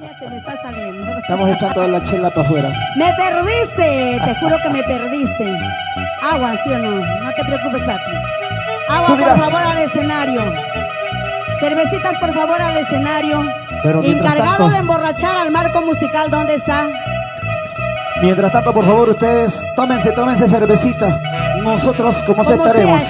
Ya se me está saliendo. Estamos echando la chela para afuera. Me perdiste, te juro que me perdiste. Agua, ¿sí o no? No te preocupes, papi. Agua, por favor, al escenario. Cervecitas, por favor, al escenario. Pero encargado tanto, de emborrachar al marco musical, ¿dónde está? Mientras tanto, por favor, ustedes tómense cervecita. Nosotros, como estaremos.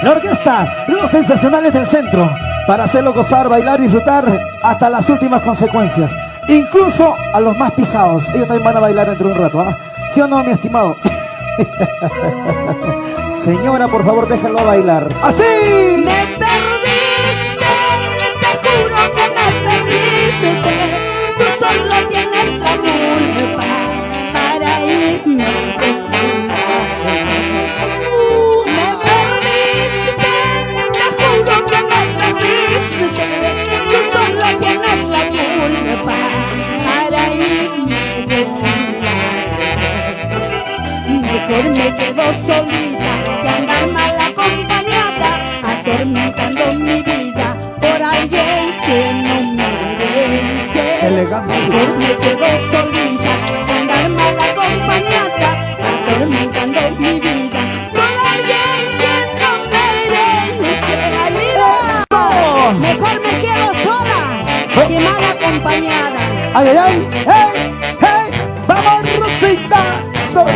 La orquesta, los sensacionales del centro, para hacerlo gozar, bailar, disfrutar hasta las últimas consecuencias. Incluso a los más pisados. Ellos también van a bailar dentro de un rato, ¿ah? ¿Sí o no, mi estimado? Señora, por favor, déjenlo bailar. ¡Así! Me perdiste, te juro que me perdiste. Tú solo tienes la culpa para irme de tu lado. Me perdiste, te juro que me perdiste. Tú solo tienes la culpa para irme de tu lado. Mejor me quedo solita que andar mal acompañada, atormentando mi vida por alguien que no merece. Elegancia. Mejor me quedo solita que andar mal acompañada, atormentando mi vida por alguien que no merece. ¡Ay, mira! Mejor me quedo sola que mal acompañada. ¡Ay, ay, ay! ¡Hey, hey! ¡Vamos, Rosita!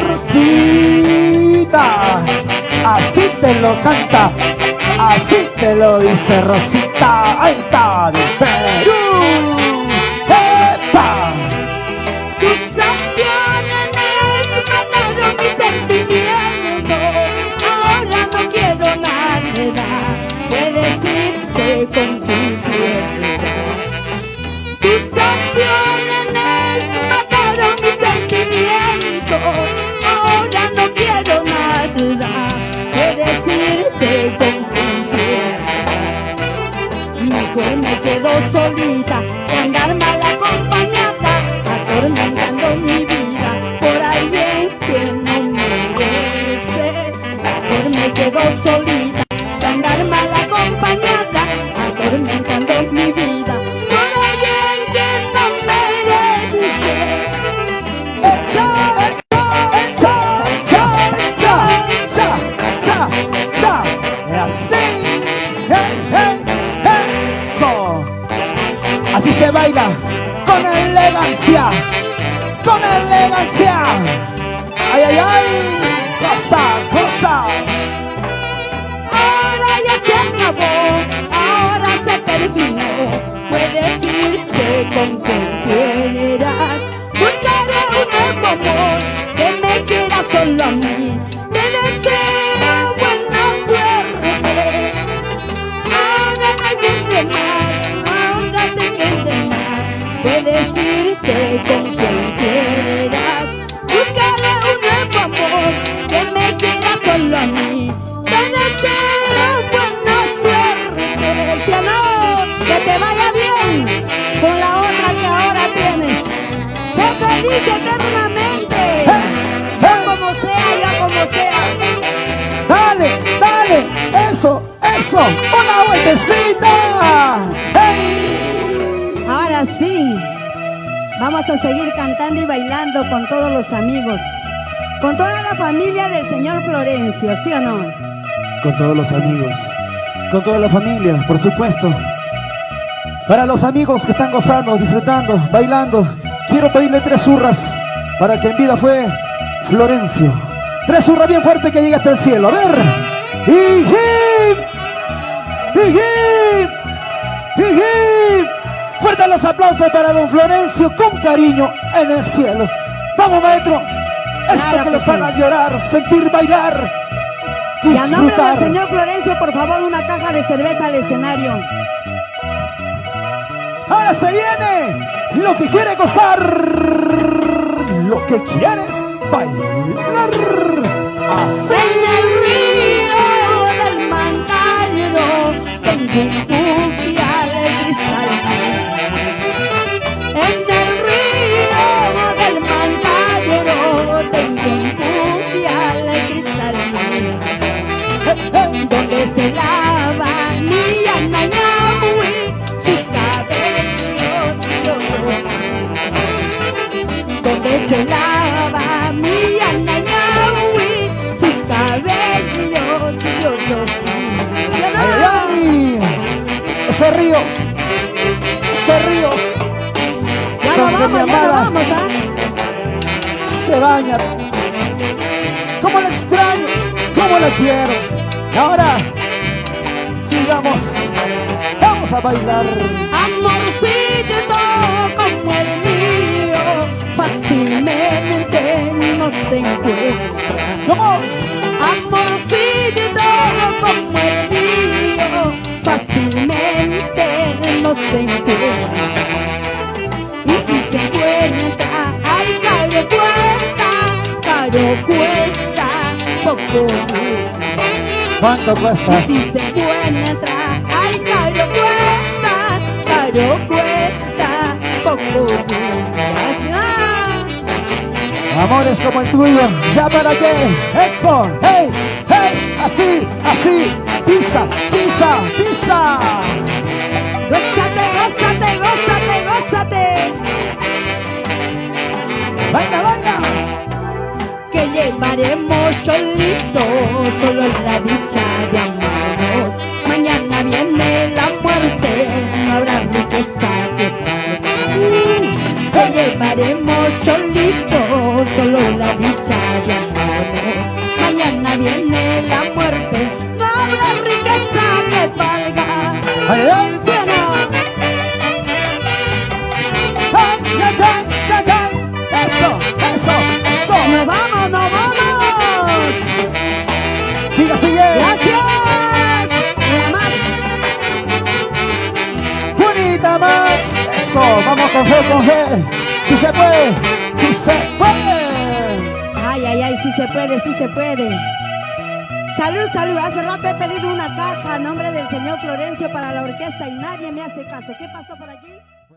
Rosita, así te lo canta, así te lo dice Rosita. Ahí está, del Perú. ¡Epa! Tus acciones mataron mi sentimiento. Ahora no quiero nada de decirte con quién quiero. Tus acciones mataron mi sentimiento. Ahora no quiero nada de decirte con quién quiero. Mejor me quedo solita que andar mal acompañada, atormentando mi vida por alguien que no merece. Mejor me quedo solita que andar mal acompañada, atormentando mi vida por alguien que no merece. Así se baila, con elegancia, con elegancia. Ay, ay, ay, cosa, cosa. Ahora ya se acabó, ahora se terminó. Puedes irte con quien quieras. Buscaré un nuevo amor que me quiera solo a mí. Te deseo buena suerte. Ahora no hay gente más, ahora te quede más. Puedes irte con quien quieras. Buscaré un nuevo amor que me quiera solo a mí. Te deseo buena suerte. Si o no, que te vaya bien con la otra que ahora tienes. Sé feliz eternamente. Ya como sea, ya como sea. Dale, dale, eso, una vueltecita. ¡Hey! Ahora sí, vamos a seguir cantando y bailando con todos los amigos, con toda la familia del señor Florencio, ¿sí o no? Con todos los amigos, con toda la familia, por supuesto. Para los amigos que están gozando, disfrutando, bailando, quiero pedirle 3 hurras para el que en vida fue Florencio. 3 hurras bien fuertes que llegue hasta el cielo. A ver. Fuertes los aplausos para don Florencio con cariño en el cielo. Vamos, maestro. Esto Claro que los sí. haga llorar, sentir, bailar, Y a nombre del disfrutar. señor Florencio, por favor, una caja de cerveza al escenario. Ahora se viene lo que quiere gozar, lo que quieres bailar. Así. En el río del Mandario tengo un pupial cristalino. En el río del Mandario tengo un pupial cristalino. Donde se lava mi anañahui, sus cabellos se lava mi anañahui, sus cabellos yo los vi. ¡Ay, ay! Ese río, Ya no donde mi vamos, ya no amada vamos, ¿ah? se baña. ¿Cómo la extraño? ¿Cómo la quiero? Y ahora, sigamos, vamos a bailar. Amorcito como el mío, fácilmente no se encuentra. ¿Cómo? Amorcito como el mío, fácilmente no se encuentra. Y si se encuentra, ay, caro cuesta, poco. ¿Cuánto cuesta? Y si se encuentra, ay, caro cuesta, poco. Amores como el tuyo, ¿ya para qué? Eso, hey, hey, así, así, pisa, pisa, pisa. Gózate, gózate, gózate, gózate. Baila, baila. Que llevaremos solitos, solo la dicha de amarnos. Mañana viene la muerte, no habrá riqueza que pagar. Que llevaremos solitos, solo la dicha de amarnos. Mañana viene la muerte, no habrá riqueza que valga. Ay, ay, ¿Sí o no? ay, ay, ay, ay, ay. Eso, eso, eso. ¡Nos vamos, nos vamos! Sigue, sigue. ¡Gracias! ¡La más! Unita más. Eso, vamos con fe, con fe. Si se puede, si se puede. Ay, ay, ay, sí se puede, sí se puede. Salud, salud. Hace rato he pedido una caja a nombre del señor Florencio para la orquesta y nadie me hace caso. ¿Qué pasó por aquí?